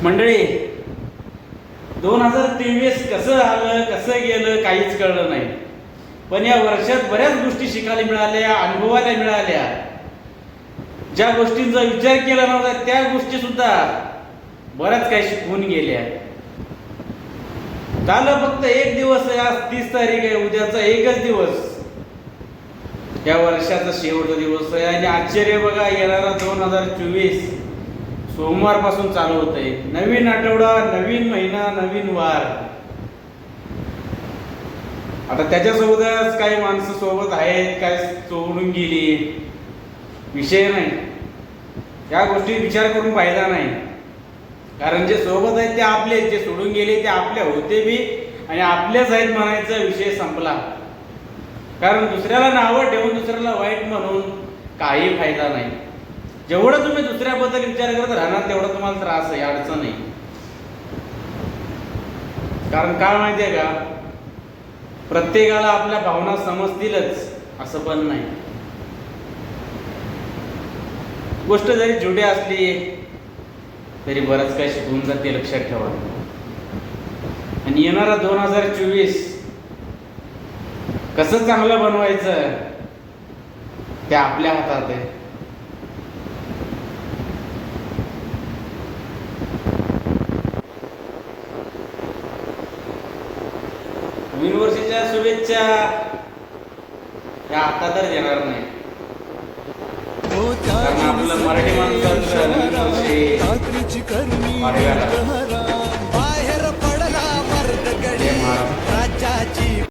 मंडळी, 2023 कसं आलं कसं गेलं काहीच कळलं नाही. पण या वर्षात बऱ्याच गोष्टी शिकायला मिळाल्या, अनुभवायला मिळाल्या. ज्या गोष्टींचा विचार केला नव्हता त्या गोष्टी सुद्धा बऱ्याच काही शिकवून गेल्या. झालं फक्त एक दिवस आहे, आज 30 तारीख आहे, उद्याचा एकच दिवस या वर्षाचा शेवटचा दिवस आहे. आणि आश्चर्य बघा, येणारा 2024 सोमवार पासून चालू होत आहे. नवीन आठवडा, नवीन महिना, नवीन वार. आता त्याच्यासोबतच काही माणसं सोबत आहेत, काय सोडून गेली, विषय नाही. या गोष्टी विचार करून फायदा नाही. कारण जे सोबत आहेत ते आपले, जे सोडून गेले ते आपले होते बी आणि आपलेच आहेत म्हणायचा विषय संपला. कारण दुसऱ्याला नावं ठेवून दुसऱ्याला वाईट म्हणून काही फायदा नाही. जेवढं तुम्ही दुसऱ्याबद्दल विचार करत राहणार तेवढा तुम्हाला त्रास आहे, अडचण आहे. कारण काय माहितीये का, प्रत्येकाला आपल्या भावना समजतीलच असं पण नाही. गोष्ट जरी छोटी असली तरी बरंच काही शिकून जाते, लक्षात ठेवा. आणि येणारा 2024 कसं चांगलं बनवायचं ते आपल्या हातात आहे. नवीन वर्षाच्या शुभेच्छा या आता तर देणार नाही. कारण आपलं मराठी माणसाचं नवीन वर्षी